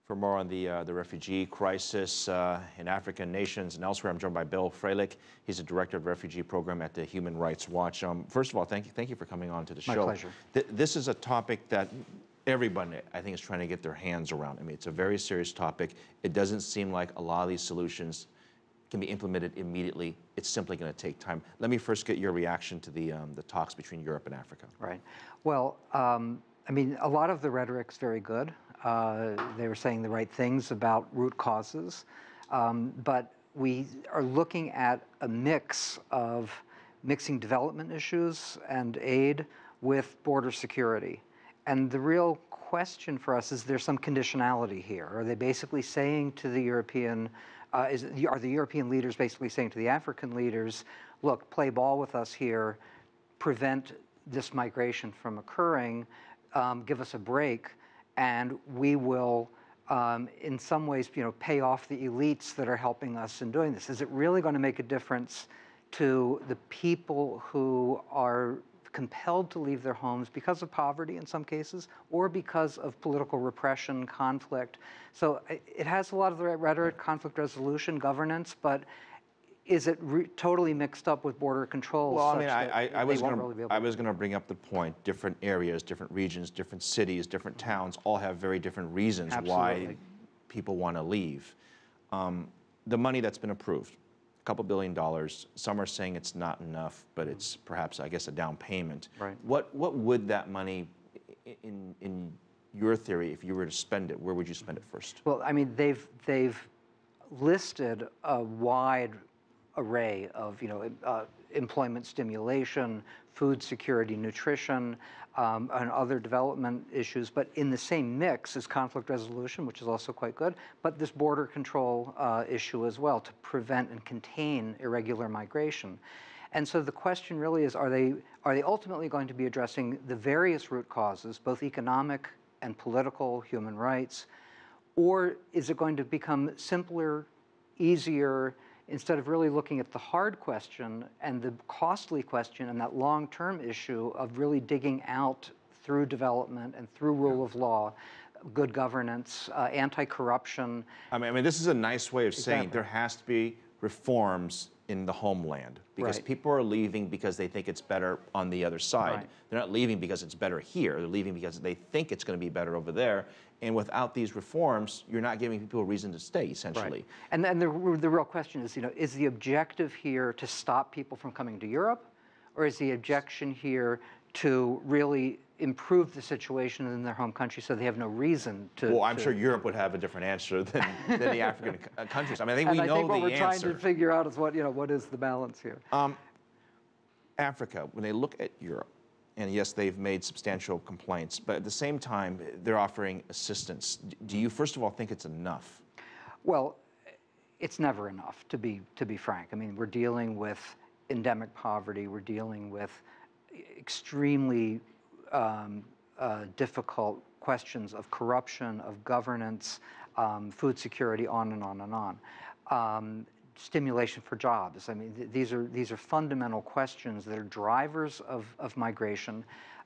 For more on the refugee crisis in African nations and elsewhere, I'm joined by Bill Frelick. He's the director of the refugee program at the Human Rights Watch. First of all, thank you for coming on to the show. My pleasure. This is a topic that everyone, I think, is trying to get their hands around. I mean, it's a very serious topic. It doesn't seem like a lot of these solutions can be implemented immediately. It's simply going to take time. Let me first get your reaction to the talks between Europe and Africa. Right. Well, I mean, a lot of the rhetoric's very good. They were saying the right things about root causes, but we are looking at a mix of mixing development issues and aid with border security. And the real question for us is, there's some conditionality here. Are they basically saying to the European, are the European leaders basically saying to the African leaders, look, play ball with us here, prevent this migration from occurring, give us a break, and we will, in some ways, pay off the elites that are helping us in doing this? Is it really going to make a difference to the people who are compelled to leave their homes because of poverty in some cases, or because of political repression, conflict? So it has a lot of the rhetoric, conflict resolution, governance, but is it totally mixed up with border control? Well, I mean, I was going to bring up the point. Different areas, different regions, different cities, different towns all have very different reasons why people want to leave. The money that's been approved, a couple $2 billion. Some are saying it's not enough, but it's perhaps, I guess, a down payment. Right. What would that money, in your theory, if you were to spend it, where would you spend it first? Well, I mean, they've listed a wide array of employment stimulation, food security, nutrition, and other development issues, but in the same mix is conflict resolution, which is also quite good, but this border control issue as well, to prevent and contain irregular migration. And so the question really is, are they ultimately going to be addressing the various root causes, both economic and political, human rights, or is it going to become simpler, easier, instead of really looking at the hard question and the costly question and that long-term issue of really digging out through development and through rule of law, good governance, anti-corruption? I mean, this is a nice way of saying there has to be reforms in the homeland, because people are leaving because they think it's better on the other side. Right. They're not leaving because it's better here. They're leaving because they think it's going to be better over there. And without these reforms, you're not giving people a reason to stay, essentially. Right. And the real question is, is the objective here to stop people from coming to Europe, or is the objection here to really improve the situation in their home country so they have no reason to? Well, I'm sure Europe would have a different answer than the African countries. I mean, I think we know the answer. And I think what we're trying to figure out is what is the balance here? Africa, when they look at Europe, and yes, they've made substantial complaints, but at the same time, they're offering assistance. Do you, first of all, think it's enough? Well, it's never enough, to be frank. I mean, we're dealing with endemic poverty. We're dealing with extremely difficult questions of corruption, of governance, food security, on and on and on. Stimulation for jobs. I mean, these are fundamental questions that are drivers of migration.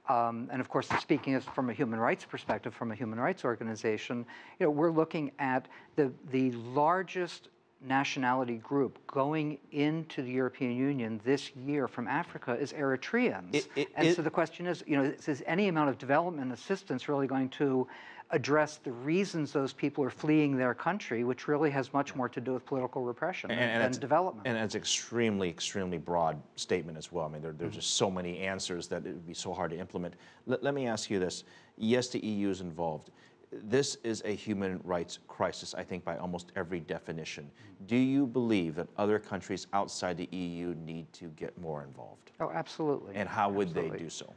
And of course, speaking from a human rights perspective, from a human rights organization, we're looking at the largest nationality group going into the European Union this year from Africa is Eritreans. So the question is, is any amount of development assistance really going to address the reasons those people are fleeing their country, which really has much more to do with political repression and development? And it's extremely, extremely broad statement as well. I mean, there's just so many answers that it would be so hard to implement. Let me ask you this. Yes, the EU is involved. This is a human rights crisis, I think, by almost every definition. Do you believe that other countries outside the EU need to get more involved? Oh, absolutely. And how would they do so?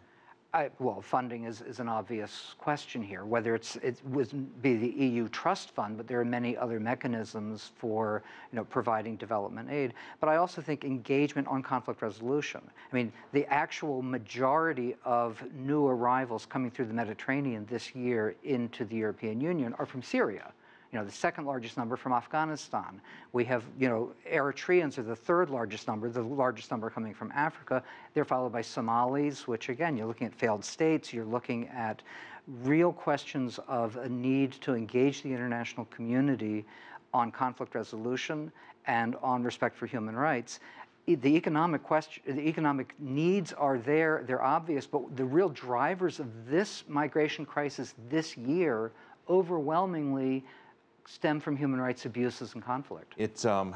Well, funding is an obvious question here, whether it would be the EU Trust Fund, but there are many other mechanisms for providing development aid. But I also think engagement on conflict resolution. I mean, the actual majority of new arrivals coming through the Mediterranean this year into the European Union are from Syria. The second largest number from Afghanistan. We have, Eritreans are the third largest number, the largest number coming from Africa. They're followed by Somalis, which again, you're looking at failed states, you're looking at real questions of a need to engage the international community on conflict resolution and on respect for human rights. The economic needs are there, they're obvious, but the real drivers of this migration crisis this year overwhelmingly stem from human rights abuses and conflict. It's, you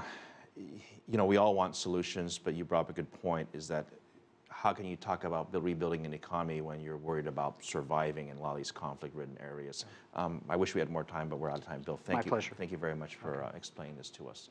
know, we all want solutions, but you brought up a good point, is that how can you talk about rebuilding an economy when you're worried about surviving in a lot of these conflict-ridden areas? I wish we had more time, but we're out of time. Bill, thank you. My pleasure. Thank you very much for explaining this to us.